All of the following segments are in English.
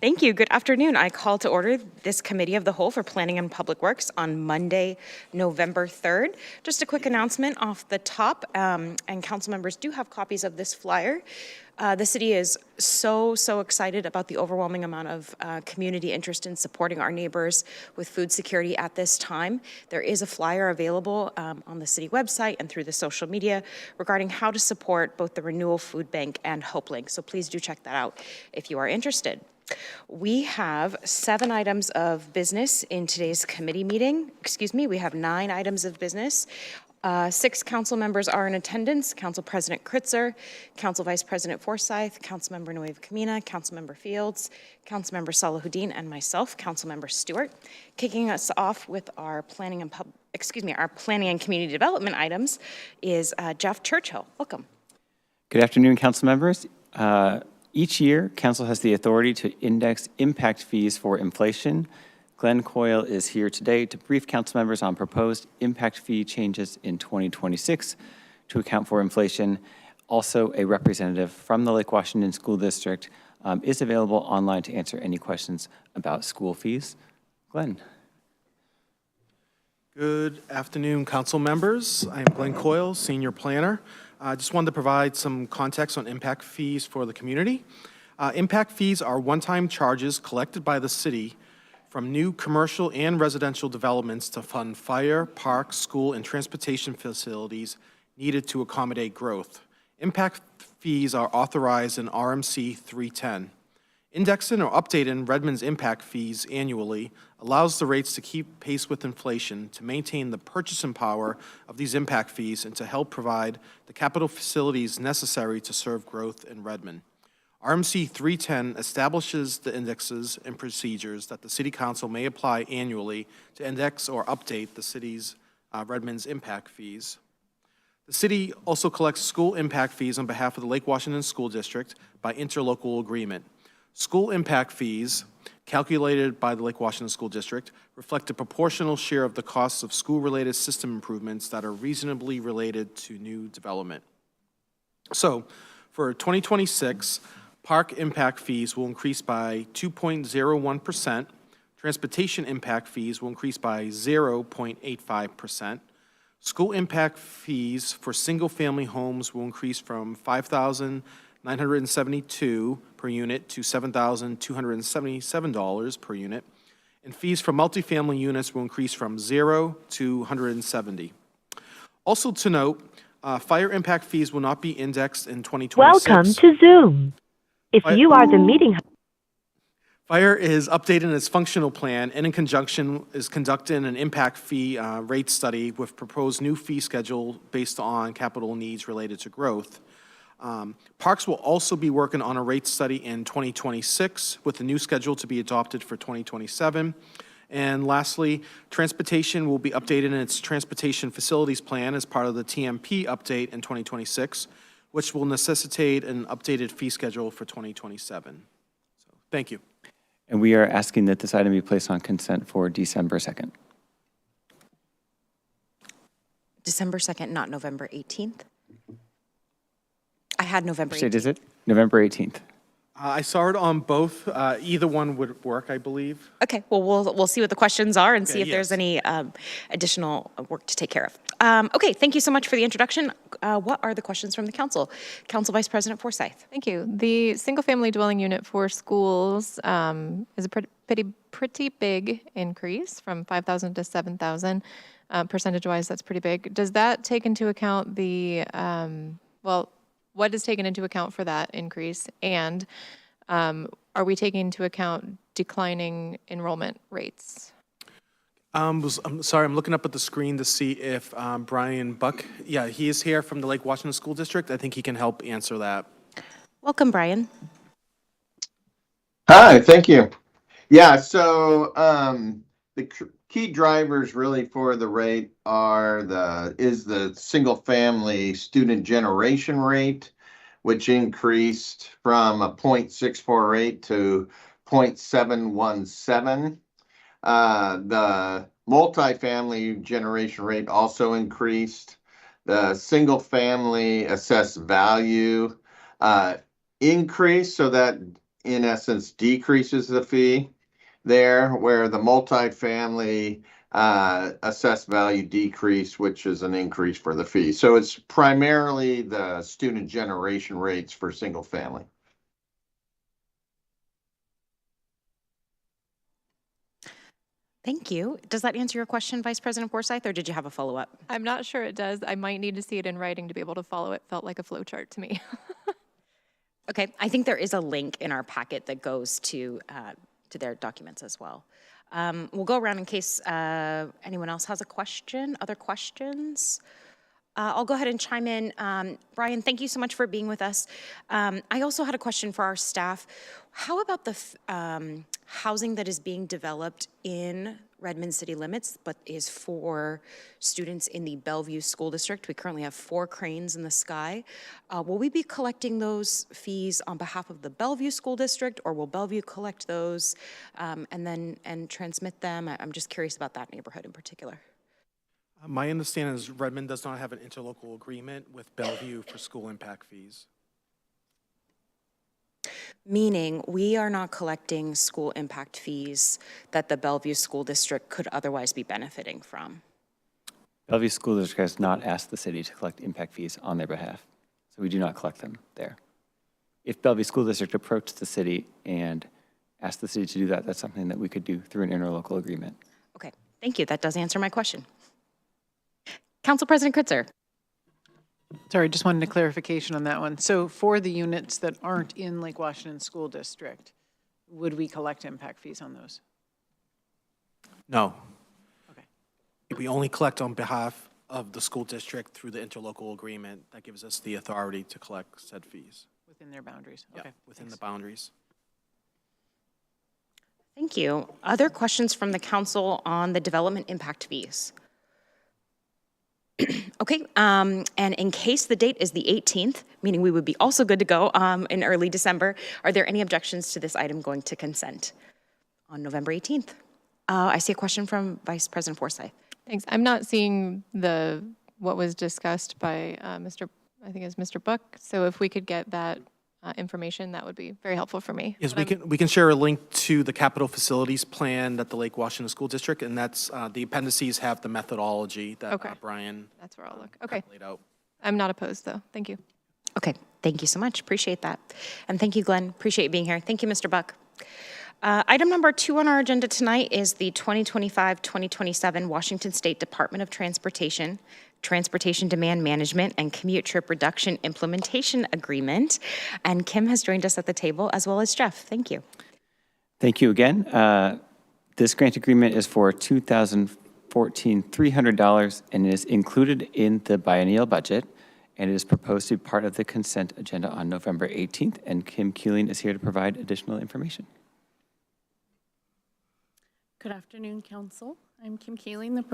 Thank you. Good afternoon. I call to order this Committee of the Whole for Planning and Public Works on Monday, November 3rd. Just a quick announcement off the top, and council members do have copies of this flyer. The city is so excited about the overwhelming amount of community interest in supporting our neighbors with food security at this time. There is a flyer available on the city website and through the social media regarding how to support both the Renewal Food Bank and HopeLink. So please do check that out if you are interested. We have 7 items of business in today's committee meeting. Excuse me, we have 9 items of business. 6 council members are in attendance: Council President Kritzer, Council Vice President Forsyth, Councilmember Nueva Camina, Councilmember Fields, Councilmember Salahuddin, and myself, Councilmember Stewart. Kicking us off with our planning and community development items is Jeff Churchill. Welcome. Good afternoon, council members. Each year, council has the authority to index impact fees for inflation. Glenn Coyle is here today to brief council members on proposed impact fee changes in 2026 to account for inflation. Also, a representative from the Lake Washington School District is available online to answer any questions about school fees. Glenn. Good afternoon, council members. I am Glenn Coyle, Senior Planner. I just wanted to provide some context on impact fees for the community. Impact fees are one-time charges collected by the city from new commercial and residential developments to fund fire, park, school, and transportation facilities needed to accommodate growth. Impact fees are authorized in RMC 310. Indexing or updating Redmond's impact fees annually allows the rates to keep pace with inflation, to maintain the purchasing power of these impact fees, and to help provide the capital facilities necessary to serve growth in Redmond. RMC 310 establishes the indexes and procedures that the City Council may apply annually to index or update the city's Redmond's impact fees. The city also collects school impact fees on behalf of the Lake Washington School District by interlocal agreement. School impact fees, calculated by the Lake Washington School District, reflect a proportional share of the costs of school-related system improvements that are reasonably related to new development. So, for 2026, park impact fees will increase by 2.01%, transportation impact fees will increase by 0.85%, school impact fees for single-family homes will increase from $5,972 per unit to $7,277 per unit, and fees for multifamily units will increase from 0 to $170. Also to note, fire impact fees will not be indexed in 2026. Welcome to Zoom. If you are the meeting... Fire is updating its functional plan and in conjunction is conducting an impact fee rate study with proposed new fee schedule based on capital needs related to growth. Parks will also be working on a rate study in 2026 with a new schedule to be adopted for 2027. And lastly, transportation will be updated in its transportation facilities plan as part of the TMP update in 2026, which will necessitate an updated fee schedule for 2027. So, thank you. And we are asking that this item be placed on consent for December 2nd. December 2nd, not November 18th. I had November 18th. Which date is it? November 18th. I saw it on both. Either one would work, I believe. Okay, well, we'll see what the questions are and see if there's any additional work to take care of. Okay, thank you so much for the introduction. What are the questions from the council? Council Vice President Forsyth. Thank you. The single-family dwelling unit for schools is a pretty big increase from 5,000 to 7,000. Percentage-wise, that's pretty big. Does that take into account the, what is taken into account for that increase? And are we taking into account declining enrollment rates? I'm sorry, I'm looking up at the screen to see if Brian Buck, he is here from the Lake Washington School District. I think he can help answer that. Welcome, Brian. Hi, thank you. Yeah, so the key drivers really for the rate are the single family student generation rate, which increased from a 0.648 to 0.717. The multifamily generation rate also increased. The single family assessed value increased, so that in essence decreases the fee there, where the multifamily assessed value decrease, which is an increase for the fee. So it's primarily the student generation rates for single family. Thank you. Does that answer your question, Vice President Forsyth, or did you have a follow-up? I'm not sure it does. I might need to see it in writing to be able to follow it. Felt like a flow chart to me. Okay, I think there is a link in our packet that goes to their documents as well. We'll go around in case anyone else has a question, other questions. I'll go ahead and chime in. Brian, thank you so much for being with us. I also had a question for our staff. How about the housing that is being developed in Redmond city limits, but is for students in the Bellevue School District? We currently have 4 cranes in the sky. Will we be collecting those fees on behalf of the Bellevue School District, or will Bellevue collect those and transmit them? I'm just curious about that neighborhood in particular. My understanding is Redmond does not have an interlocal agreement with Bellevue for school impact fees. Meaning we are not collecting school impact fees that the Bellevue School District could otherwise be benefiting from. Bellevue School District has not asked the city to collect impact fees on their behalf, so we do not collect them there. If Bellevue School District approached the city and asked the city to do that, that's something that we could do through an interlocal agreement. Okay, thank you. That does answer my question. Council President Kritzer. Sorry, just wanted a clarification on that one. So for the units that aren't in Lake Washington School District, would we collect impact fees on those? No. Okay. We only collect on behalf of the school district through the interlocal agreement that gives us the authority to collect said fees. Within their boundaries? Yeah, Okay. within Thanks. the boundaries. Thank you. Other questions from the council on the development impact fees? Okay, and in case the date is the 18th, meaning we would be also good to go in early December, are there any objections to this item going to consent on November 18th? I see a question from Vice President Forsyth. Thanks. I'm not seeing what was discussed by I think it's Mr. Buck. So if we could get that information, that would be very helpful for me. Yes, But we can share a link to the capital facilities plan that the Lake Washington School District, and that's the appendices have the methodology that Okay. Brian that's where I'll look. Okay. laid out. I'm not opposed, though. Thank you. Okay, thank you so much. Appreciate that. And thank you, Glenn. Appreciate you being here. Thank you, Mr. Buck. Item number 2 on our agenda tonight is the 2025-2027 Washington State Department of Transportation Demand Management and Commute Trip Reduction Implementation Agreement. And Kim has joined us at the table, as well as Jeff. Thank you. Thank you again. This grant agreement is for $2014 $300 and is included in the biennial budget, and it is proposed to be part of the consent agenda on November 18th, and Kim Keeling is here to provide additional information. Good afternoon, Council. I'm Kim Keeling,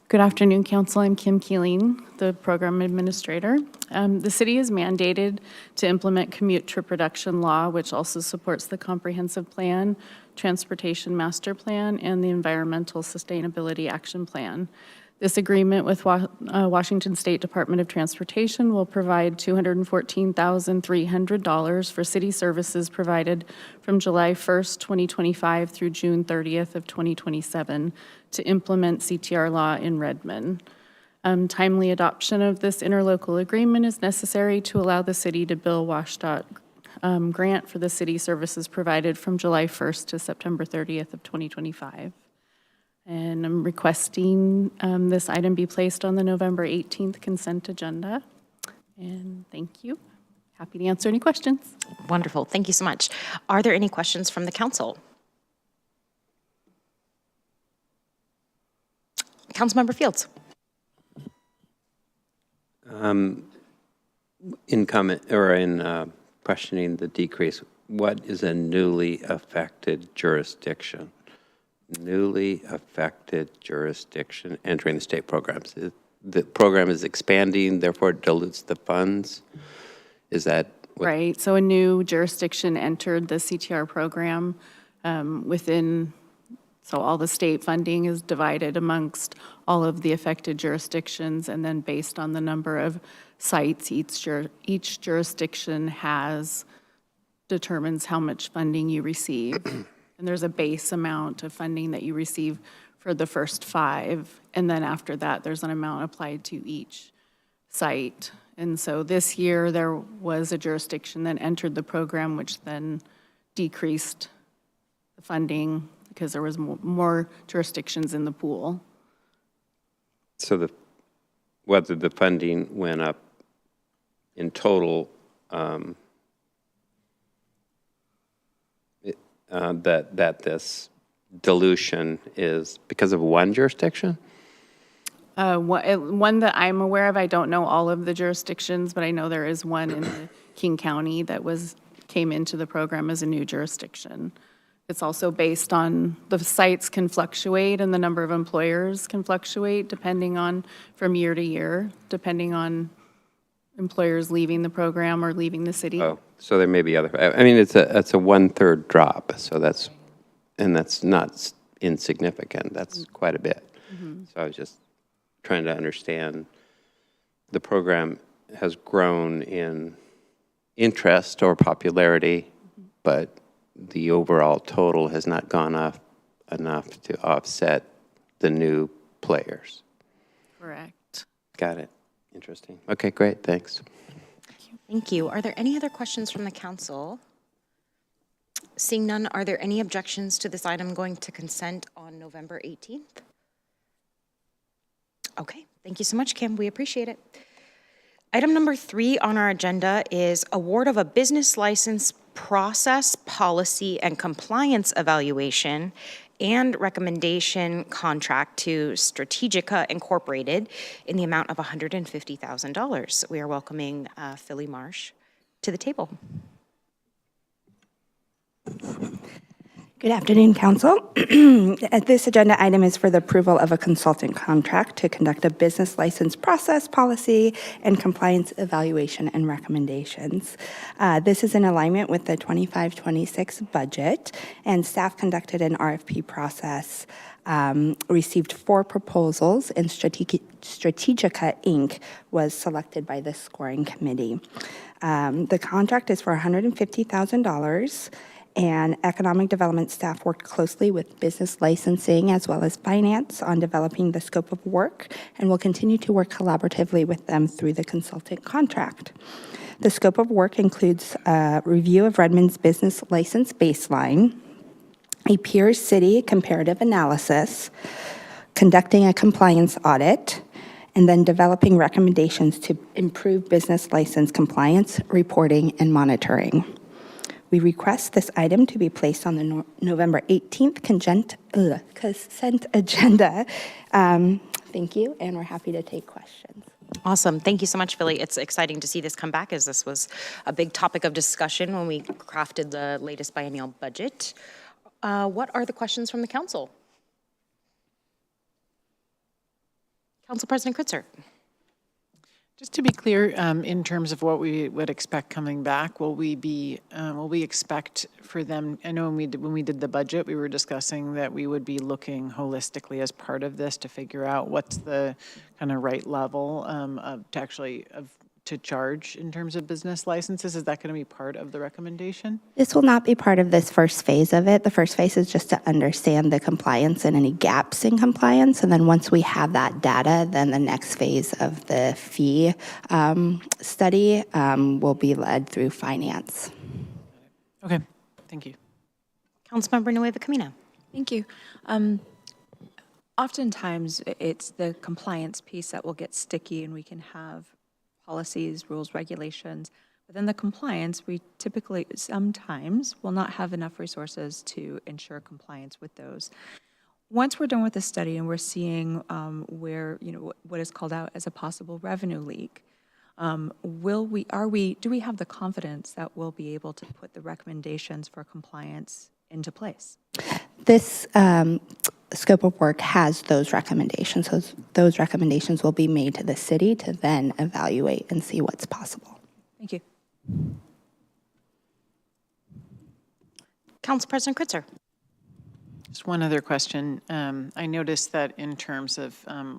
Good afternoon, Council. I'm Kim Keeling, the Program Administrator. The city is mandated to implement commute trip reduction law, which also supports the Comprehensive Plan, Transportation Master Plan, and the Environmental Sustainability Action Plan. This agreement with Washington State Department of Transportation will provide $214,300 for city services provided from July 1st, 2025 through June 30th of 2027 to implement CTR law in Redmond. Timely adoption of this interlocal agreement is necessary to allow the city to bill WashDOT grant for the city services provided from July 1st to September 30th of 2025. And I'm requesting this item be placed on the November 18th consent agenda. And thank you. Happy to answer any questions. Wonderful. Thank you so much. Are there any questions from the council? Councilmember Fields. In questioning the decrease, what is a newly affected jurisdiction? Newly affected jurisdiction entering the state programs. The program is expanding, therefore it dilutes the funds. Is that what? Right. So a new jurisdiction entered the CTR program so all the state funding is divided amongst all of the affected jurisdictions, and then based on the number of sites each jurisdiction has determines how much funding you receive. And there's a base amount of funding that you receive for the first 5, and then after that, there's an amount applied to each site. And so this year, there was a jurisdiction that entered the program, which then decreased the funding because there was more jurisdictions in the pool. So whether the funding went up in total, that this dilution is because of one jurisdiction? One that I'm aware of, I don't know all of the jurisdictions, but I know there is one in the King County that came into the program as a new jurisdiction. It's also based on, the sites can fluctuate and the number of employers can fluctuate depending on, from year to year, depending on employers leaving the program or leaving the city. Oh, so there may be other, I mean, it's a 1/3 drop, so that's not insignificant. That's quite a bit. So I was just trying to understand, the program has grown in interest or popularity, but the overall total has not gone up enough to offset the new players. Correct. Got it. Interesting. Okay, great. Thanks. Thank you. Are there any other questions from the council? Seeing none, are there any objections to this item going to consent on November 18th? Okay, thank you so much, Kim. We appreciate it. Item number 3 on our agenda is award of a business license process, policy, and compliance evaluation and recommendation contract to Strategica Incorporated in the amount of $150,000. We are welcoming Philly Marsh to the table. Good afternoon, Council. This agenda item is for the approval of a consultant contract to conduct a business license process, policy, and compliance evaluation and recommendations. This is in alignment with the 25-26 budget, and staff conducted an RFP process, received 4 proposals, and Strategica, Inc. was selected by the scoring committee. The contract is for $150,000. And economic development staff worked closely with business licensing as well as finance on developing the scope of work, and will continue to work collaboratively with them through the consultant contract. The scope of work includes a review of Redmond's business license baseline, a peer city comparative analysis, conducting a compliance audit, and then developing recommendations to improve business license compliance, reporting, and monitoring. We request this item to be placed on the November 18th consent agenda. Thank you, and we're happy to take questions. Awesome. Thank you so much, Philly. It's exciting to see this come back, as this was a big topic of discussion when we crafted the latest biennial budget. What are the questions from the council? Council President Kritzer. Just to be clear, in terms of what we would expect coming back, will we expect for them, I know when we did the budget, we were discussing that we would be looking holistically as part of this to figure out what's the kind of right level to charge in terms of business licenses. Is that going to be part of the recommendation? This will not be part of this first phase of it. The first phase is just to understand the compliance and any gaps in compliance. And then once we have that data, then the next phase of the fee study will be led through finance. Okay, thank you. Councilmember Nueva Camino. Thank you. Oftentimes, it's the compliance piece that will get sticky, and we can have policies, rules, regulations. But then the compliance, we typically, sometimes, will not have enough resources to ensure compliance with those. Once we're done with the study and we're seeing where, what is called out as a possible revenue leak, do we have the confidence that we'll be able to put the recommendations for compliance into place? This scope of work has those recommendations. So those recommendations will be made to the city to then evaluate and see what's possible. Thank you. Council President Kritzer. Just one other question. I noticed that in terms of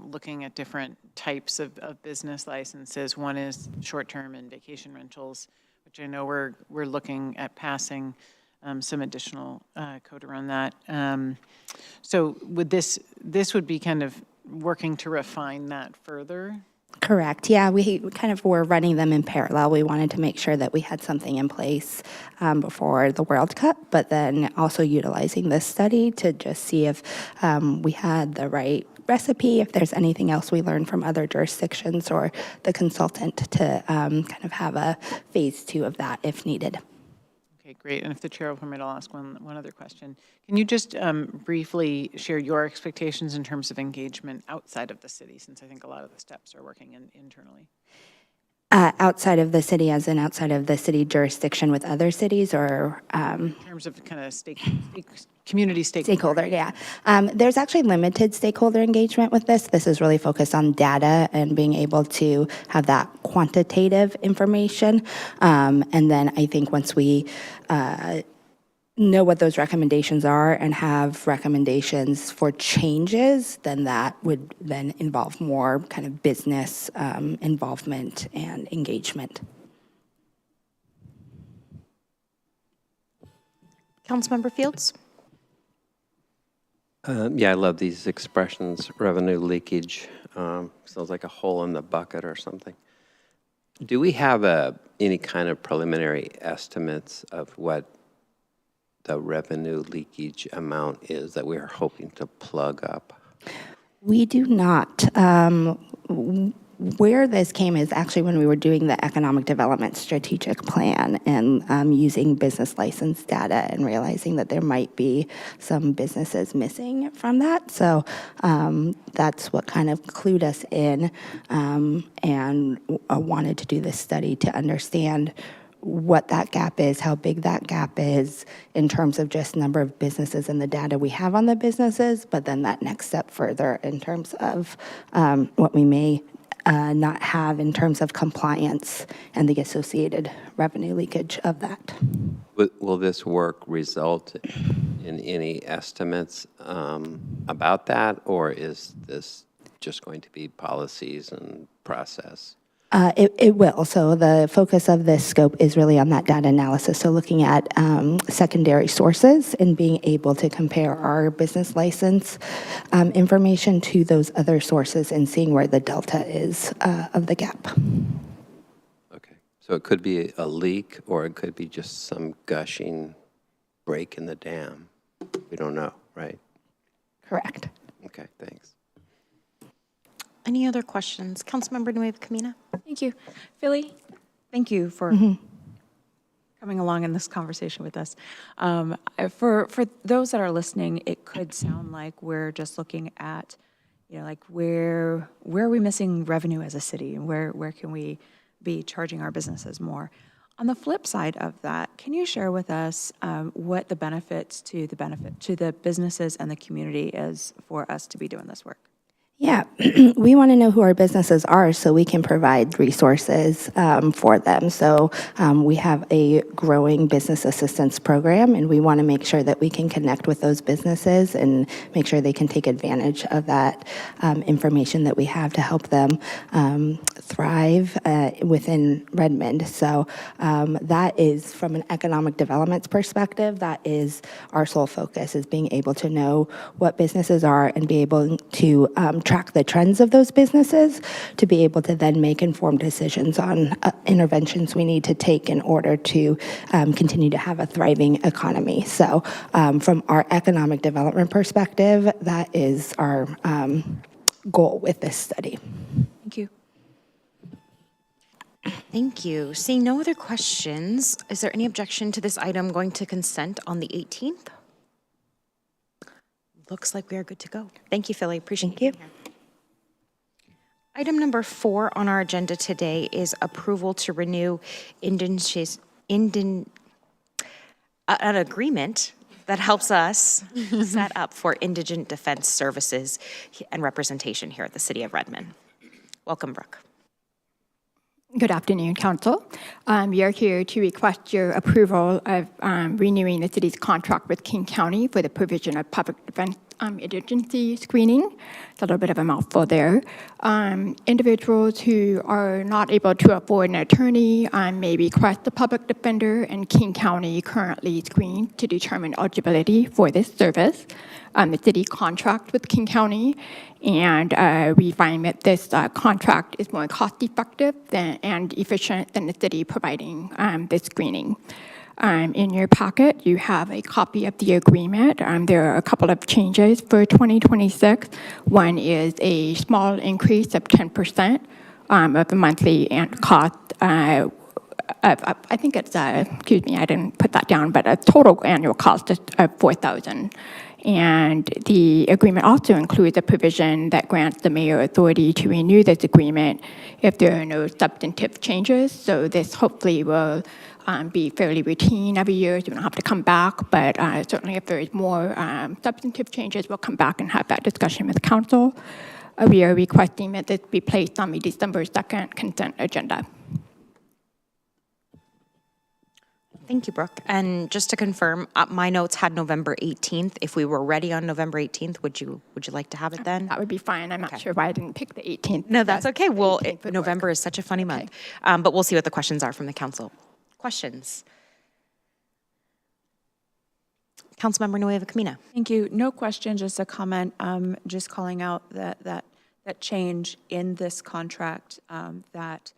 looking at different types of business licenses, one is short-term and vacation rentals, which which I know we're looking at passing some additional code around that. So would this would be kind of working to refine that further? Correct. Yeah, we kind of were running them in parallel. We wanted to make sure that we had something in place before the World Cup, but then also utilizing this study to just see if we had the right recipe, if there's anything else we learned from other jurisdictions, or the consultant to kind of have a phase 2 of that if needed. Okay, great. And if the chair will permit, I'll ask one other question. Can you just briefly share your expectations in terms of engagement outside of the city, since I think a lot of the steps are working internally? Outside of the city, as in outside of the city jurisdiction with other cities, or? In terms of kind of community Stakeholder, yeah. There's actually limited stakeholder engagement with this. This is really focused on data and being able to have that quantitative information. And then I think once we know what those recommendations are and have recommendations for changes, then that would then involve more kind of business involvement and engagement. Councilmember Fields? Yeah, I love these expressions, revenue leakage. Sounds like a hole in the bucket or something. Do we have any kind of preliminary estimates of what the revenue leakage amount is that we are hoping to plug up? We do not. Where this came is actually when we were doing the economic development strategic plan and using business license data and realizing that there might be some businesses missing from that. So that's what kind of clued us in and wanted to do this study to understand what that gap is, how big that gap is in terms of just number of businesses and the data we have on the businesses, but then that next step further in terms of what we may not have in terms of compliance and the associated revenue leakage of that. Will this work result in any estimates about that, or is this just going to be policies and process? It will. So the focus of this scope is really on that data analysis. So looking at secondary sources and being able to compare our business license information to those other sources and seeing where the delta is of the gap. Okay, so it could be a leak, or it could be just some gushing break in the dam. We don't know, right? Correct. Okay, thanks. Any other questions? Councilmember Nueva Camina? Thank you. Philly, thank you for coming along in this conversation with us. For those that are listening, it could sound like we're just looking at, like where are we missing revenue as a city, and where can we be charging our businesses more? On the flip side of that, can you share with us what the benefits to the businesses and the community is for us to be doing this work? Yeah, we want to know who our businesses are so we can provide resources for them. So we have a growing business assistance program, and we want to make sure that we can connect with those businesses and make sure they can take advantage of that information that we have to help them thrive within Redmond. So that is, from an economic development perspective, that is our sole focus, is being able to know what businesses are and be able to track the trends of those businesses to be able to then make informed decisions on interventions we need to take in order to continue to have a thriving economy. So from our economic development perspective, that is our goal with this study. Thank you. Thank you. Seeing no other questions, is there any objection to this item going to consent on the 18th? Looks like we are good to go. Thank you, Philly. Appreciate you being here. Item number 4 on our agenda today is approval to renew an agreement that helps us set up for indigent defense services and representation here at the City of Redmond. Welcome, Brooke. Good afternoon, Council. We are here to request your approval of renewing the city's contract with King County for the provision of public defense indigency screening. It's a little bit of a mouthful there. Individuals who are not able to afford an attorney may request a public defender, and King County currently screens to determine eligibility for this service. The city contracts with King County, and we find that this contract is more cost-effective and efficient than the city providing this screening. In your packet, you have a copy of the agreement. There are a couple of changes for 2026. One is a small increase of 10% of the monthly cost. I think it's, excuse me, I didn't put that down, but a total annual cost of $4,000. And the agreement also includes a provision that grants the mayor authority to renew this agreement if there are no substantive changes. So this hopefully will be fairly routine every year, so we don't have to come back. But certainly if there is more substantive changes, we'll come back and have that discussion with council. We are requesting that this be placed on the December 2nd consent agenda. Thank you, Brooke. And just to confirm, my notes had November 18th. If we were ready on November 18th, would you like to have it then? That would be fine. I'm not sure why I didn't pick the 18th. No, that's okay. Well, November is such a funny month. But we'll see what the questions are from the council. Questions? Councilmember Nueva Camina. Thank you. No question, just a comment. Just calling out that change in this contract, that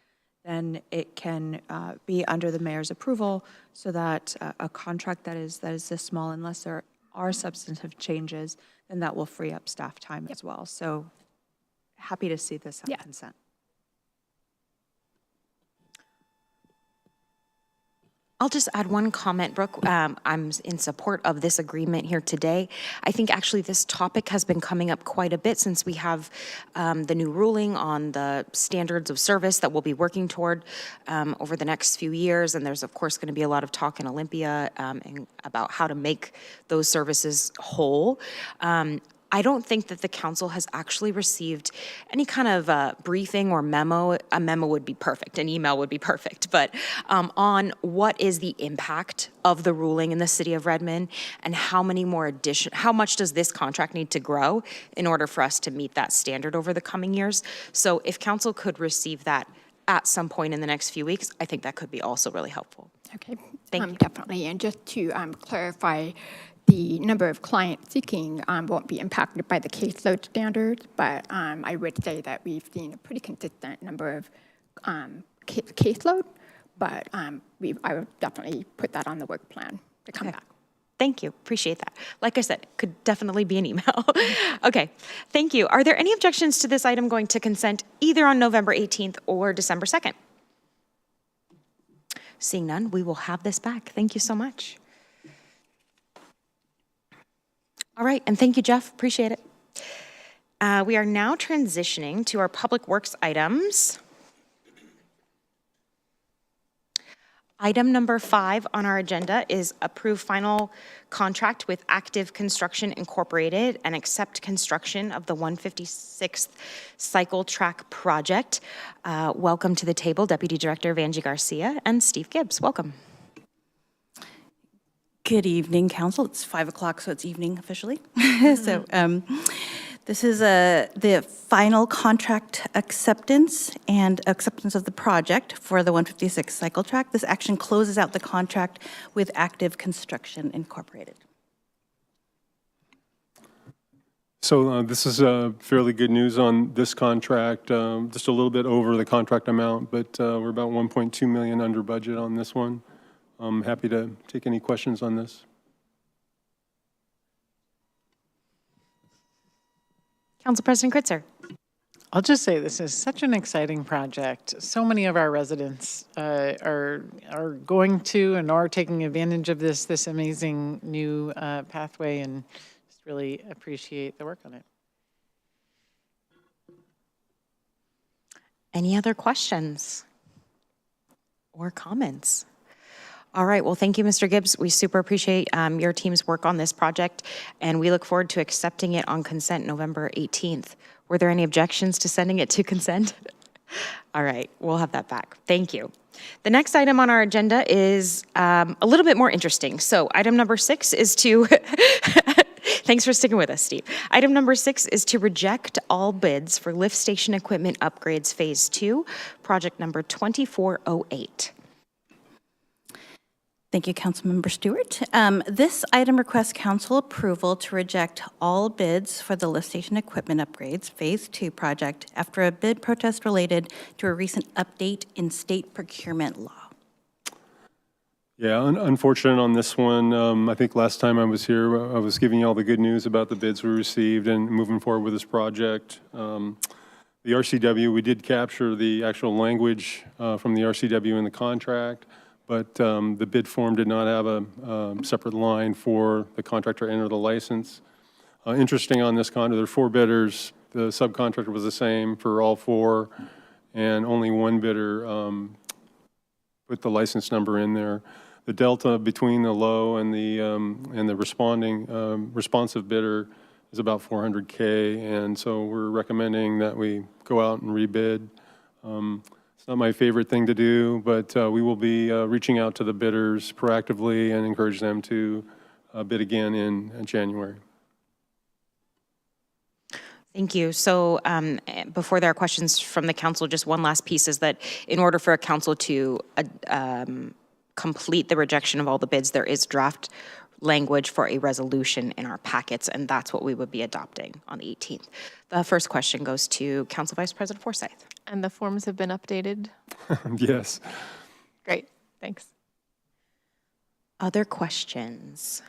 then it can be under the mayor's approval, so that a contract that is this small, unless there are substantive changes, then that will free up staff time as well. So happy to see this on consent. I'll just add one comment, Brooke. I'm in support of this agreement here today. I think actually this topic has been coming up quite a bit since we have the new ruling on the standards of service that we'll be working toward over the next few years. And there's, of course, going to be a lot of talk in Olympia about how to make those services whole. I don't think that the council has actually received any kind of briefing or memo. A memo would be perfect, an email would be perfect, but on what is the impact of the ruling in the city of Redmond, and how much does this contract need to grow in order for us to meet that standard over the coming years? So if council could receive that at some point in the next few weeks, I think that could be also really helpful. Okay, Thank you. definitely. And just to clarify, the number of clients seeking won't be impacted by the caseload standards, but I would say that we've seen a pretty consistent number of caseload, but I would definitely put that on the work plan to come back. Thank you. Appreciate that. Like I said, it could definitely be an email. Okay, thank you. Are there any objections to this item going to consent either on November 18th or December 2nd? Seeing none, we will have this back. Thank you so much. All right, and thank you, Jeff. Appreciate it. We are now transitioning to our public works items. Item number 5 on our agenda is approve final contract with Active Construction Incorporated and accept construction of the 156th Cycle Track project. Welcome to the table, Deputy Director Vanjie Garcia and Steve Gibbs. Welcome. Good evening, Council. It's 5 o'clock, so it's evening officially. So this is the final contract acceptance and acceptance of the project for the 156 cycle track. This action closes out the contract with Active Construction Incorporated. So this is fairly good news on this contract, just a little bit over the contract amount, but we're about 1.2 million under budget on this one. I'm happy to take any questions on this. Council President Kritzer. I'll just say this is such an exciting project. So many of our residents are going to and are taking advantage of this amazing new pathway, and just really appreciate the work on it. Any other questions or comments? All right, well, thank you, Mr. Gibbs. We super appreciate your team's work on this project, and we look forward to accepting it on consent November 18th. Were there any objections to sending it to consent? All right, we'll have that back. Thank you. The next item on our agenda is a little bit more interesting. So item number 6 is to, Thanks for sticking with us, Steve. Item number 6 is to reject all bids for lift station equipment upgrades Phase 2, project number 2408. Thank you, Councilmember Stewart. This item requests council approval to reject all bids for the lift station equipment upgrades Phase 2 project after a bid protest related to a recent update in state procurement law. Yeah, unfortunate on this one. I think last time I was here, I was giving you all the good news about the bids we received and moving forward with this project. The RCW, we did capture the actual language from the RCW in the contract, but the bid form did not have a separate line for the contractor to enter the license. Interesting on this contract, there are 4 bidders. The subcontractor was the same for all 4, and only one bidder put the license number in there. The delta between the low and the responsive bidder is about $400K, and so we're recommending that we go out and rebid. It's not my favorite thing to do, but we will be reaching out to the bidders proactively and encourage them to bid again in January. Thank you. So before there are questions from the council, just one last piece is that in order for a council to complete the rejection of all the bids, there is draft language for a resolution in our packets, and that's what we would be adopting on the 18th. The first question goes to Council Vice President Forsyth. And the forms have been updated? Yes. Great, thanks. Other questions?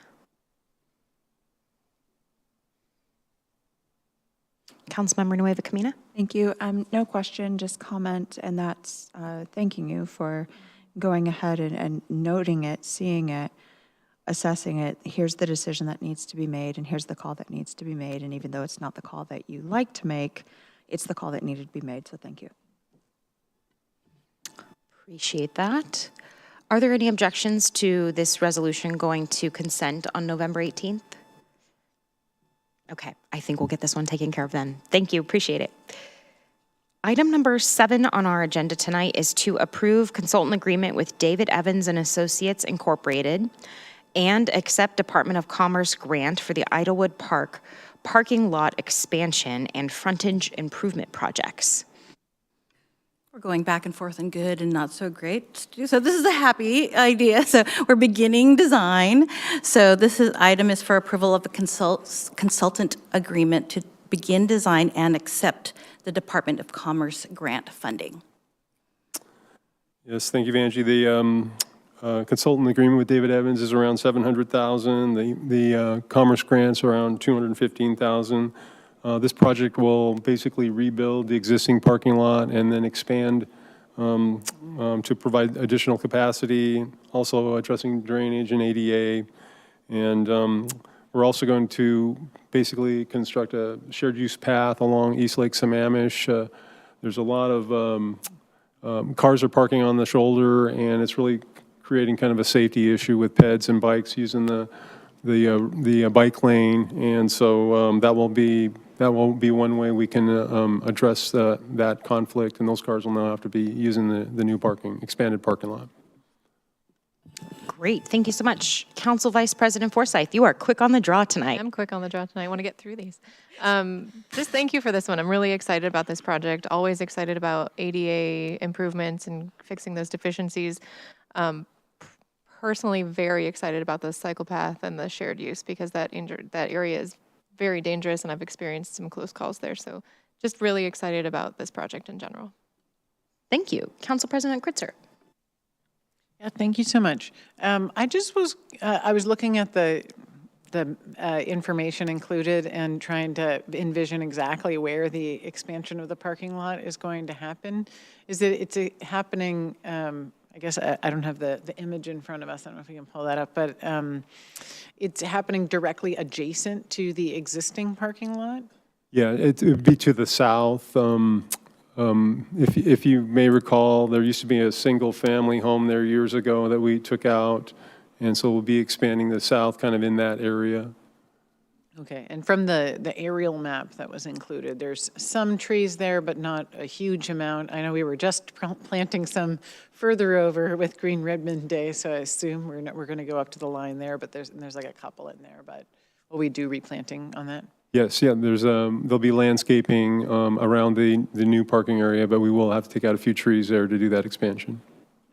Councilmember Nueva Camina? Thank you. No question, just comment, and that's thanking you for going ahead and noting it, seeing it, assessing it. Here's the decision that needs to be made, and here's the call that needs to be made. And even though it's not the call that you like to make, it's the call that needed to be made. So thank you. Appreciate that. Are there any objections to this resolution going to consent on November 18th? Okay, I think we'll get this one taken care of then. Thank you, appreciate it. Item number 7 on our agenda tonight is to approve consultant agreement with David Evans and Associates Incorporated and accept Department of Commerce grant for the Idlewood Park parking lot expansion and frontage improvement projects. We're going back and forth and good and not so great. So this is a happy idea. So we're beginning design. So item is for approval of the consultant agreement to begin design and accept the Department of Commerce grant funding. Yes, thank you, Vanjie. The consultant agreement with David Evans is around $700,000. The Commerce grant's around $215,000. This project will basically rebuild the existing parking lot and then expand to provide additional capacity, also addressing drainage and ADA. And we're also going to basically construct a shared use path along East Lake Sammamish. There's a lot of cars are parking on the shoulder, and it's really creating kind of a safety issue with peds and bikes using the bike lane. And so that will be one way we can address that conflict, and those cars will now have to be using the new expanded parking lot. Great, thank you so much. Council Vice President Forsyth, you are quick on the draw tonight. I'm quick on the draw tonight. I want to get through these. Just thank you for this one. I'm really excited about this project. Always excited about ADA improvements and fixing those deficiencies. Personally, very excited about the cycle path and the shared use because that area is very dangerous, and I've experienced some close calls there. So just really excited about this project in general. Thank you. Council President Kritzer. Yeah, thank you so much. I was looking at the information included and trying to envision exactly where the expansion of the parking lot is going to happen. It's happening, I guess I don't have the image in front of us. I don't know if we can pull that up, but it's happening directly adjacent to the existing parking lot? Yeah, it would be to the south. If you may recall, there used to be a single-family home there years ago that we took out, and so we'll be expanding the south kind of in that area. Okay, and from the aerial map that was included, there's some trees there, but not a huge amount. I know we were just planting some further over with Green Redmond Day, so I assume we're going to go up to the line there, but there's like a couple in there, but will we do replanting on that? Yes, yeah, there'll be landscaping around the new parking area, but we will have to take out a few trees there to do that expansion.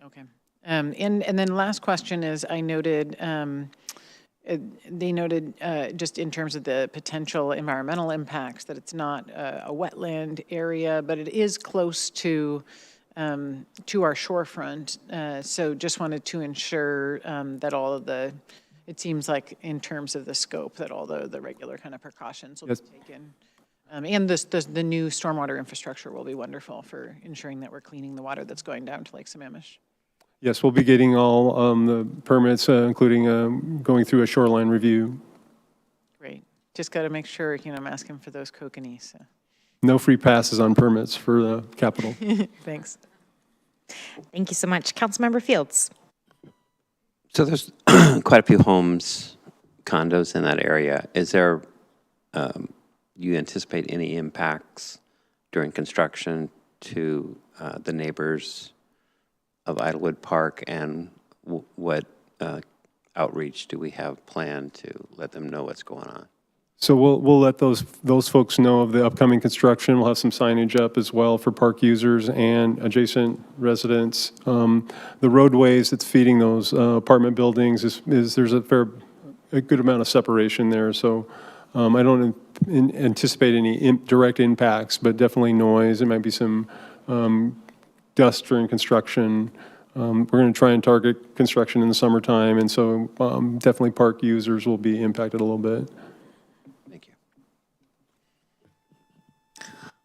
Okay. And then last question is, I noted, they noted just in terms of the potential environmental impacts, that it's not a wetland area, but it is close to our shorefront. So just wanted to ensure that all of the, it seems like in terms of the scope, that all the regular kind of precautions will be taken. And the new stormwater infrastructure will be wonderful for ensuring that we're cleaning the water that's going down to Lake Sammamish. Yes, we'll be getting all the permits, including going through a shoreline review. Great. Just got to make sure, I'm asking for those kokanee. So. No free passes on permits for the Capitol. Thanks. Thank you so much. Councilmember Fields. So there's quite a few homes, condos in that area. Is there, you anticipate any impacts during construction to the neighbors of Idlewood Park, and what outreach do we have planned to let them know what's going on? So we'll let those folks know of the upcoming construction. We'll have some signage up as well for park users and adjacent residents. The roadways that's feeding those apartment buildings there's a good amount of separation there. So I don't anticipate any direct impacts, but definitely noise. There might be some dust during construction. We're going to try and target construction in the summertime, and so definitely park users will be impacted a little bit.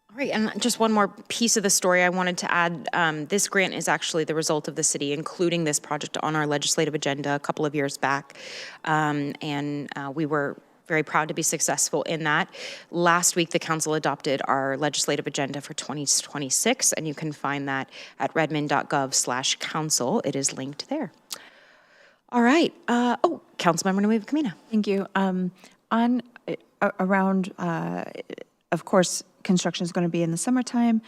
All right, and just one more piece of the story I wanted to add. This grant is actually the result of the city including this project on our legislative agenda a couple of years back, and we were very proud to be successful in that. Last week, the council adopted our legislative agenda for 2026, and you can find that at redmond.gov/council. It is linked there. All right. Councilmember Nueva Camina. Thank you. Of course, construction is going to be in the summertime.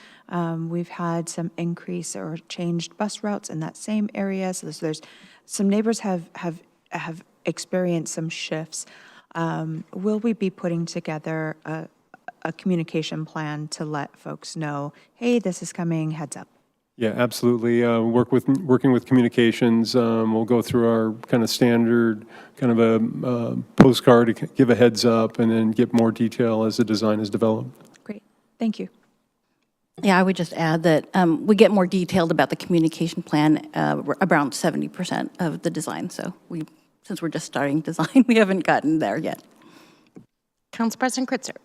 We've had some increase or changed bus routes in that same area. So there's some neighbors have experienced some shifts. Will we be putting together a communication plan to let folks know, hey, this is coming, heads up? Yeah, absolutely. Working with communications, we'll go through our kind of standard kind of a postcard to give a heads up and then get more detail as the design is developed. Great, thank you. Yeah, I would just add that we get more detailed about the communication plan around 70% of the design. So since we're just starting design, we haven't gotten there yet. Council President Kritzer.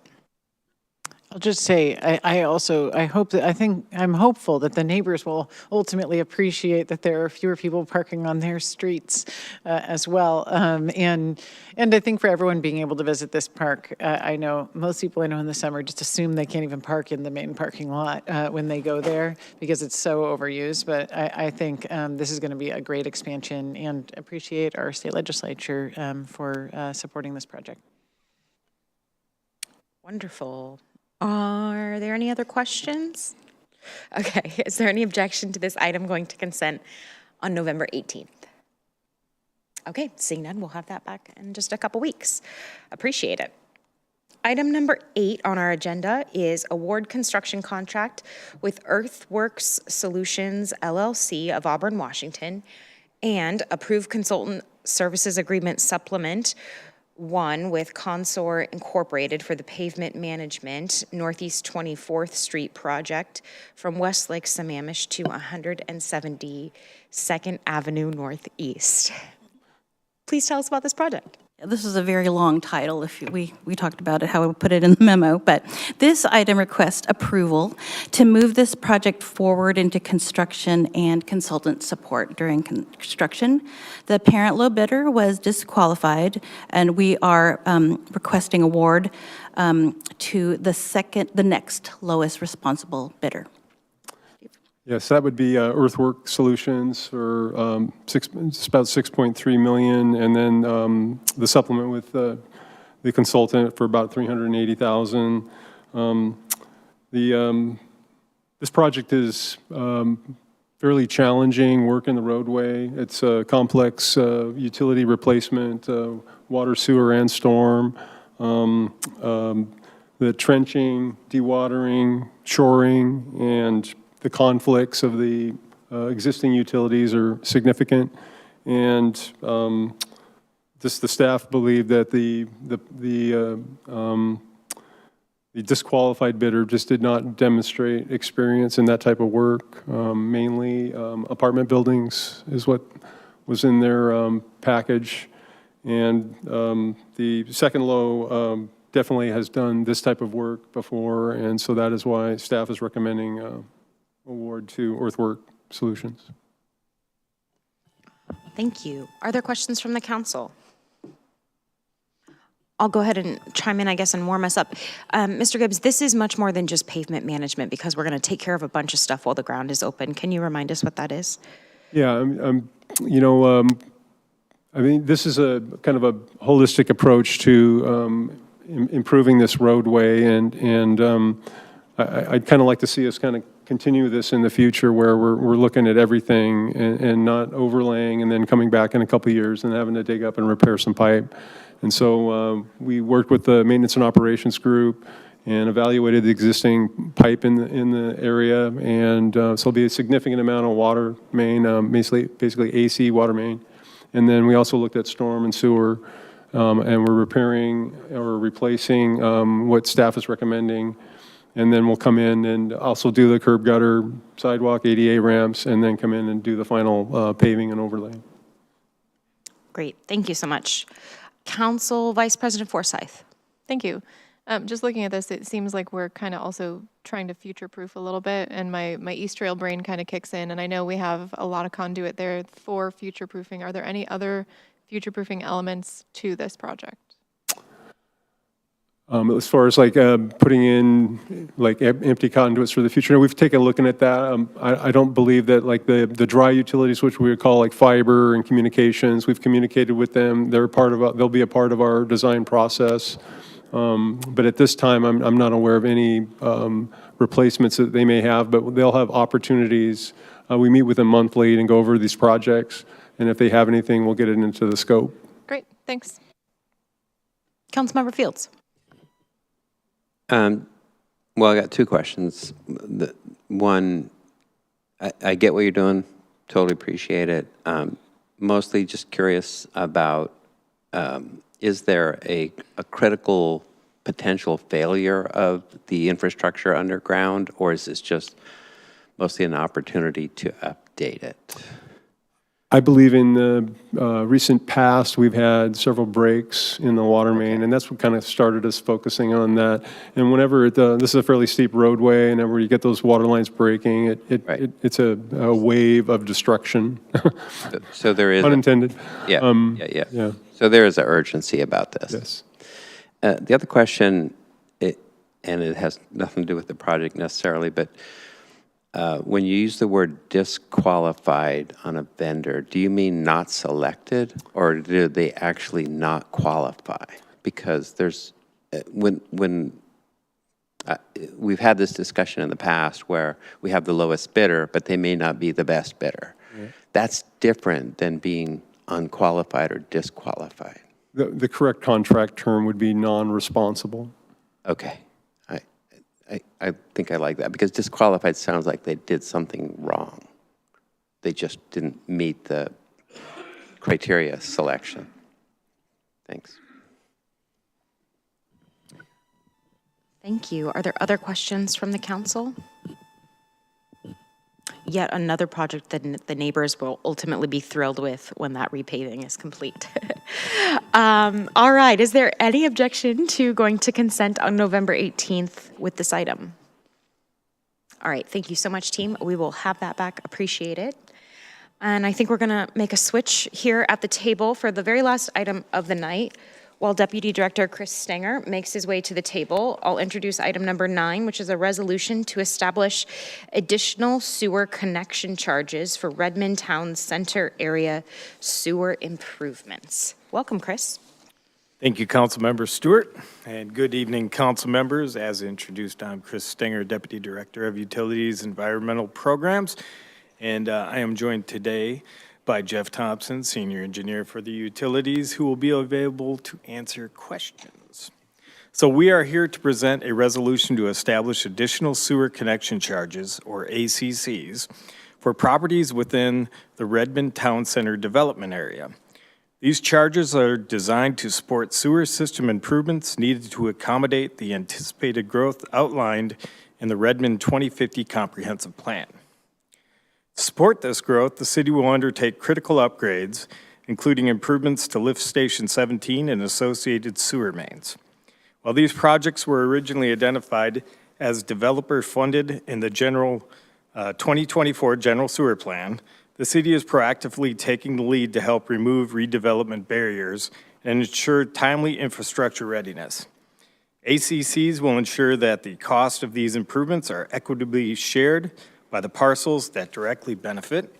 I'll just say, I'm hopeful that the neighbors will ultimately appreciate that there are fewer people parking on their streets as well. And I think for everyone being able to visit this park, I know most people I know in the summer just assume they can't even park in the main parking lot when they go there because it's so overused. But I think this is going to be a great expansion, and appreciate our state legislature for supporting this project. Wonderful. Are there any other questions? Okay, is there any objection to this item going to consent on November 18th? Okay, seeing none, we'll have that back in just a couple weeks. Appreciate it. Item number 8 on our agenda is award construction contract with Earthworks Solutions LLC of Auburn, Washington, and approve consultant services agreement supplement 1 with Consor Incorporated for the pavement management Northeast 24th Street project from West Lake Sammamish to 172nd Avenue Northeast. Please tell us about this project. This is a very long title. If we talked about it, how we put it in the memo, but this item requests approval to move this project forward into construction and consultant support during construction. The parent low bidder was disqualified, and we are requesting award to the next lowest responsible bidder. Yes, that would be Earthwork Solutions for it's about $6.3 million, and then the supplement with the consultant for about $380,000. This project is fairly challenging work in the roadway. It's a complex utility replacement, water, sewer, and storm. The trenching, dewatering, shoring, and the conflicts of the existing utilities are significant. And the staff believe that the disqualified bidder just did not demonstrate experience in that type of work. Mainly apartment buildings is what was in their package. And the second low definitely has done this type of work before, and so that is why staff is recommending award to Earthwork Solutions. Thank you. Are there questions from the council? I'll go ahead and chime in, I guess, and warm us up. Mr. Gibbs, this is much more than just pavement management because we're going to take care of a bunch of stuff while the ground is open. Can you remind us what that is? Yeah, I mean, this is a kind of a holistic approach to improving this roadway, and I'd kind of like to see us kind of continue this in the future where we're looking at everything and not overlaying and then coming back in a couple of years and having to dig up and repair some pipe. And so we worked with the maintenance and operations group and evaluated the existing pipe in the area, and so there'll be a significant amount of water main, basically AC water main. And then we also looked at storm and sewer, and we're repairing or replacing what staff is recommending. And then we'll come in and also do the curb gutter, sidewalk, ADA ramps, and then come in and do the final paving and overlay. Great, thank you so much. Council Vice President Forsyth. Thank you. Just looking at this, it seems like we're kind of also trying to future-proof a little bit, and my East Trail brain kind of kicks in, and I know we have a lot of conduit there for future-proofing. Are there any other future-proofing elements to this project? As far as like putting in like empty conduits for the future, we've taken a look at that. I don't believe that like the dry utilities, which we would call like fiber and communications, we've communicated with them. They'll be a part of our design process. But at this time, I'm not aware of any replacements that they may have, but they'll have opportunities. We meet with them monthly and go over these projects, and if they have anything, we'll get it into the scope. Great, thanks. Councilmember Fields. Well, I got two questions. One, I get what you're doing, totally appreciate it. Mostly just curious about, is there a critical potential failure of the infrastructure underground, or is this just mostly an opportunity to update it? I believe in the recent past, we've had several breaks in the water main, and that's what kind of started us focusing on that. And whenever this is a fairly steep roadway, and whenever you get those water lines breaking, it's a wave of destruction. So there is unintended. Yeah. So there is an urgency about this. Yes. The other question, and it has nothing to do with the project necessarily, but when you use the word disqualified on a vendor, do you mean not selected, or do they actually not qualify? Because there's, we've had this discussion in the past where we have the lowest bidder, but they may not be the best bidder. Yeah. That's different than being unqualified or disqualified. The correct contract term would be non-responsible. Okay. I think I like that, because disqualified sounds like they did something wrong. They just didn't meet the criteria selection. Thanks. Thank you. Are there other questions from the council? Yet another project that the neighbors will ultimately be thrilled with when that repaving is complete. All right, is there any objection to going to consent on November 18th with this item? All right, thank you so much, team. We will have that back, appreciate it. And I think we're gonna make a switch here at the table for the very last item of the night. While Deputy Director Chris Stenger makes his way to the table, I'll introduce item number 9, which is a resolution to establish additional sewer connection charges for Redmond Town Center area sewer improvements. Welcome, Chris. Thank you, Councilmember Stewart, and good evening, council members. As introduced, I'm Chris Stenger, Deputy Director of Utilities Environmental Programs, and I am joined today by Jeff Thompson, Senior Engineer for the Utilities, who will be available to answer questions. So we are here to present a resolution to establish additional sewer connection charges, or ACCs, for properties within the Redmond Town Center development area. These charges are designed to support sewer system improvements needed to accommodate the anticipated growth outlined in the Redmond 2050 Comprehensive Plan. To support this growth, the city will undertake critical upgrades, including improvements to Lift Station 17 and associated sewer mains. While these projects were originally identified as developer-funded in the 2024 General Sewer Plan, the city is proactively taking the lead to help remove redevelopment barriers and ensure timely infrastructure readiness. ACCs will ensure that the cost of these improvements are equitably shared by the parcels that directly benefit.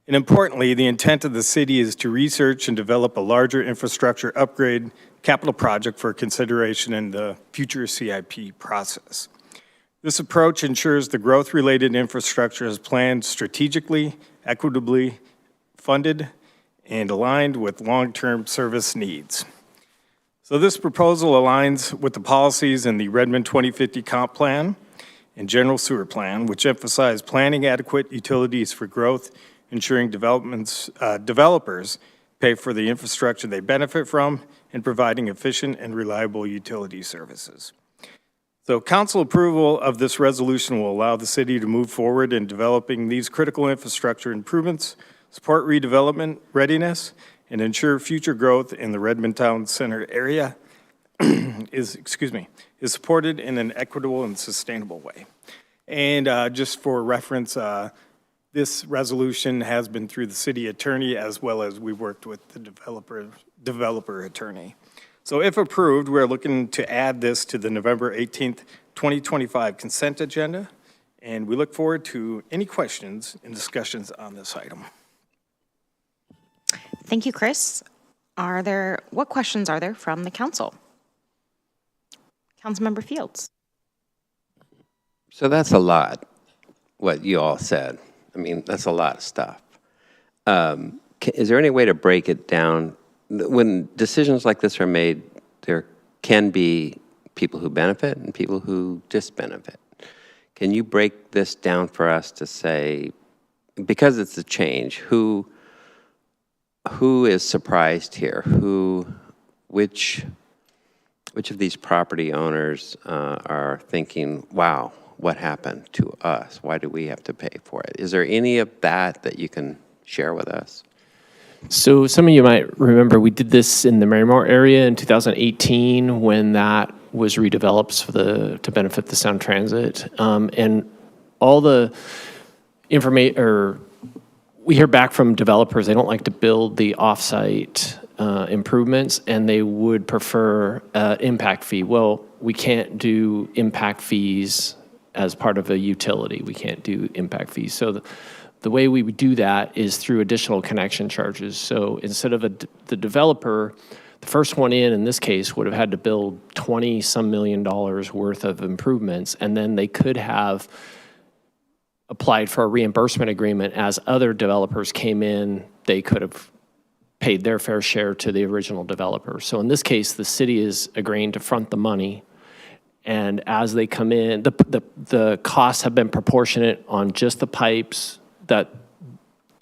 And importantly, the intent of the city is to research and develop a larger infrastructure upgrade capital project for consideration in the future CIP process. This approach ensures the growth-related infrastructure is planned strategically, equitably funded, and aligned with long-term service needs. So this proposal aligns with the policies in the Redmond 2050 Comp Plan and General Sewer Plan, which emphasize planning adequate utilities for growth, ensuring developers pay for the infrastructure they benefit from, and providing efficient and reliable utility services. So council approval of this resolution will allow the city to move forward in developing these critical infrastructure improvements, support redevelopment readiness, and ensure future growth in the Redmond Town Center area is supported in an equitable and sustainable way. And just for reference, this resolution has been through the city attorney as well as we worked with the developer attorney. So if approved, we're looking to add this to the November 18th, 2025 consent agenda, and we look forward to any questions and discussions on this item. Thank you, Chris. What questions are there from the council? Councilmember Fields. So that's a lot, what you all said. I mean, that's a lot of stuff. Is there any way to break it down? When decisions like this are made, there can be people who benefit and people who disbenefit. Can you break this down for us to say, because it's a change, who is surprised here? Which of these property owners are thinking, wow, what happened to us? Why do we have to pay for it? Is there any of that you can share with us? So some of you might remember we did this in the Marymore area in 2018 when that was redeveloped to benefit the Sound Transit. And all the information, or we hear back from developers, they don't like to build the offsite improvements and they would prefer impact fee. Well, we can't do impact fees as part of a utility. We can't do impact fees. So the way we would do that is through additional connection charges. So instead of the developer, the first one in this case, would have had to build $20-some million worth of improvements, and then they could have applied for a reimbursement agreement. As other developers came in, they could have paid their fair share to the original developer. So in this case, the city is agreeing to front the money, and as they come in, the costs have been proportionate on just the pipes that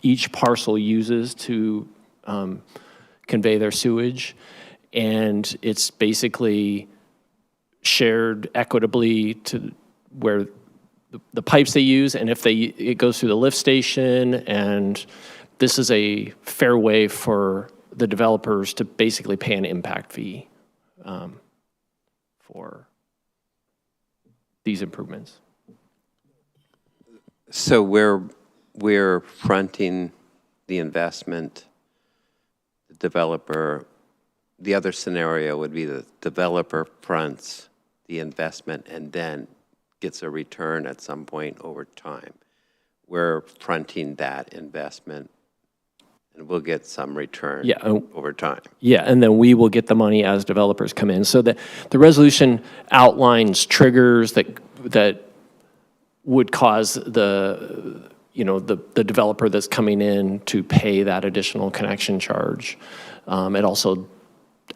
each parcel uses to convey their sewage, and it's basically shared equitably to where the pipes they use, and if it goes through the lift station, and this is a fair way for the developers to basically pay an impact fee for these improvements. So we're fronting the investment, the developer. The other scenario would be the developer fronts the investment and then gets a return at some point over time. We're fronting that investment and we'll get some return over time. Yeah, and then we will get the money as developers come in. So the resolution outlines triggers that would cause the developer that's coming in to pay that additional connection charge. It also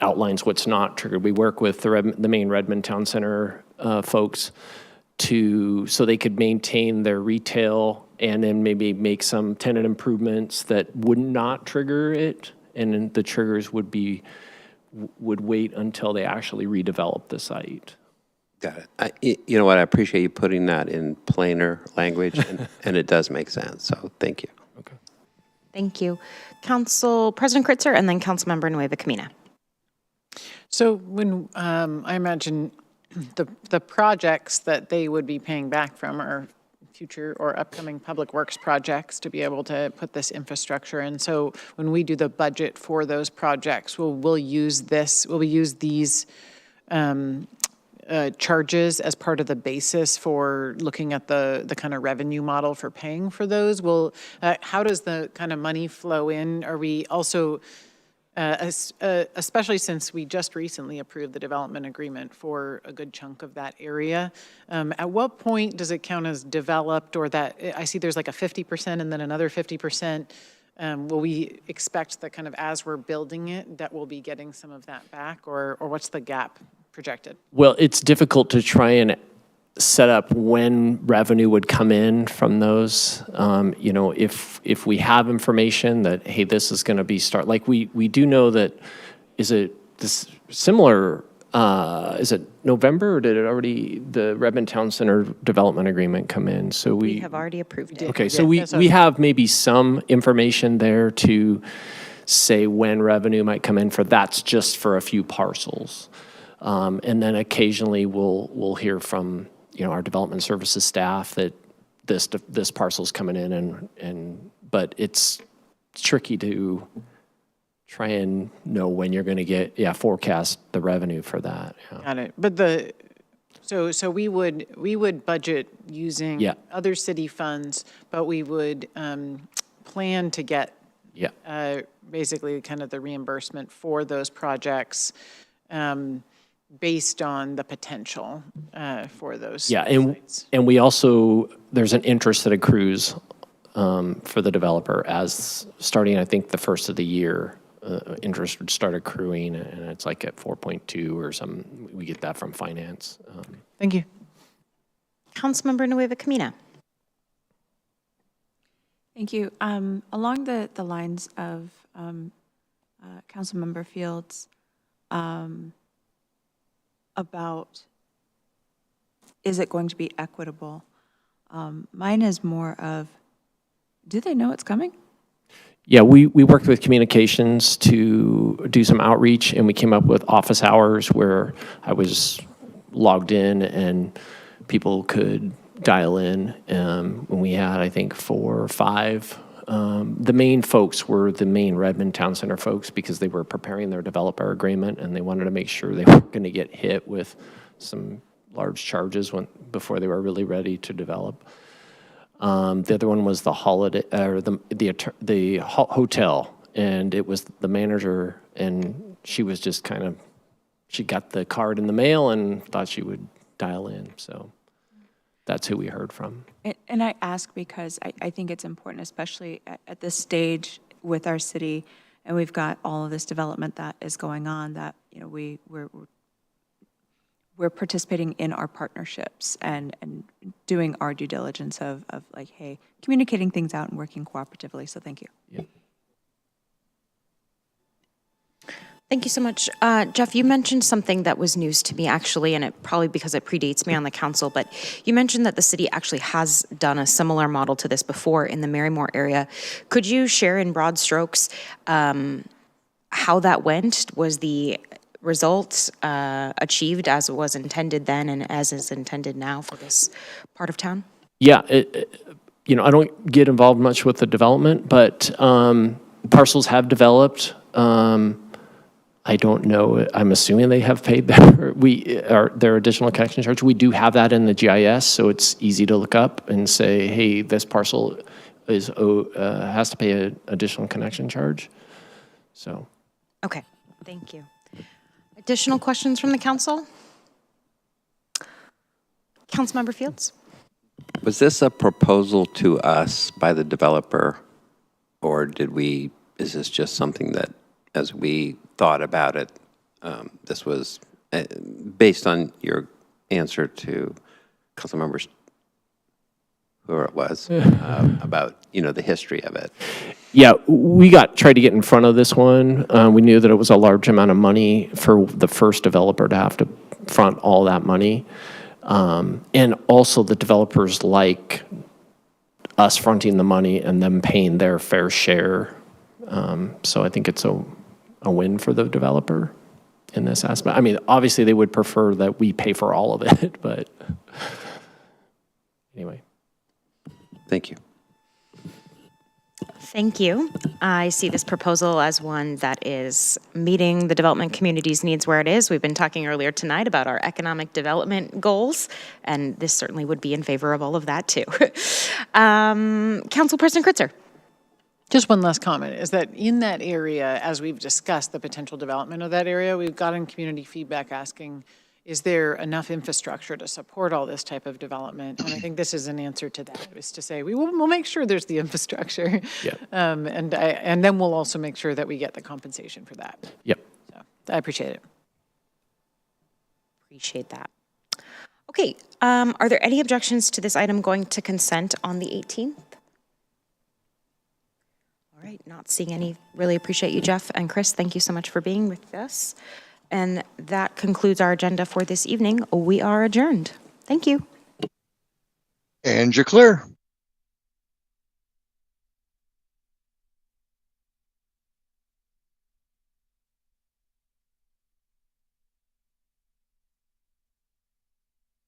outlines what's not triggered. We work with the main Redmond Town Center folks so they could maintain their retail and then maybe make some tenant improvements that would not trigger it, and then the triggers would wait until they actually redevelop the site. Got it. You know what? I appreciate you putting that in plainer language, and it does make sense. So thank you. Okay. Thank you. Council President Kritzer and then Councilmember Nueva Camina. So when I imagine the projects that they would be paying back from are future or upcoming public works projects to be able to put this infrastructure in. So when we do the budget for those projects, we'll use these charges as part of the basis for looking at the kind of revenue model for paying for those. How does the kind of money flow in? Are we also, especially since we just recently approved the development agreement for a good chunk of that area, at what point does it count as developed, or that, I see there's like a 50% and then another 50%. Will we expect that kind of as we're building it, that we'll be getting some of that back, or what's the gap projected? Well, it's difficult to try and set up when revenue would come in from those. If we have information that, hey, this is going to be like we do know that, is it this similar, is it November, or did it already, the Redmond Town Center development agreement come in? So We have already approved it. Okay, so we have maybe some information there to say when revenue might come in for, that's just for a few parcels. And then occasionally we'll hear from our development services staff that this parcel's coming in, but it's tricky to try and know when you're going to get forecast the revenue for that. Yeah. Got it. But so we would budget using other city funds, but we would plan to get basically kind of the reimbursement for those projects. Based on the potential for those sites. And we also, there's an interest that accrues for the developer as starting, I think, the first of the year, interest would start accruing, and it's like at 4.2 or something. We get that from finance. Thank you. Councilmember Nueva Camina. Thank you. Along the lines of Councilmember Fields, about is it going to be equitable? Mine is more of, do they know it's coming? Yeah, we worked with communications to do some outreach, and we came up with office hours where I was logged in and people could dial in. And we had, I think, 4 or 5. The main folks were the main Redmond Town Center folks, because they were preparing their developer agreement and they wanted to make sure they weren't going to get hit with some large charges before they were really ready to develop. The other one was the holiday, or the hotel, and it was the manager, and she was just she got the card in the mail and thought she would dial in, so that's who we heard from. And I ask because I think it's important, especially at this stage with our city, and we've got all of this development that is going on, that we're participating in our partnerships and doing our due diligence of like, hey, communicating things out and working cooperatively. So thank you. Yeah. Thank you so much. Jeff, you mentioned something that was news to me, actually, and it probably because it predates me on the council, but you mentioned that the city actually has done a similar model to this before in the Marymore area. Could you share in broad strokes how that went? Was the results achieved as it was intended then and as is intended now for this part of town? Yeah, I don't get involved much with the development, but parcels have developed. I don't know. I'm assuming they have paid their additional connection charge. We do have that in the GIS, so it's easy to look up and say, hey, this parcel has to pay an additional connection charge. So. Okay, thank you. Additional questions from the council? Councilmember Fields? Was this a proposal to us by the developer, or is this just something that, as we thought about it, this was based on your answer to council members, whoever it was, about, the history of it? Yeah, we tried to get in front of this one. We knew that it was a large amount of money for the first developer to have to front all that money. And also the developers like us fronting the money and them paying their fair share. So I think it's a win for the developer in this aspect. I mean, obviously they would prefer that we pay for all of it, but anyway. Thank you. Thank you. I see this proposal as one that is meeting the development community's needs where it is. We've been talking earlier tonight about our economic development goals, and this certainly would be in favor of all of that too. Councilperson Kritzer. Just one last comment is that in that area, as we've discussed the potential development of that area, we've gotten community feedback asking, is there enough infrastructure to support all this type of development? And I think this is an answer to that, is to say, we'll make sure there's the infrastructure. Yeah. And then we'll also make sure that we get the compensation for that. Yep. So I appreciate it. Appreciate that. Okay, are there any objections to this item going to consent on the 18th? All right, not seeing any. Really appreciate you, Jeff and Chris. Thank you so much for being with us. And that concludes our agenda for this evening. We are adjourned. Thank you. And you're clear.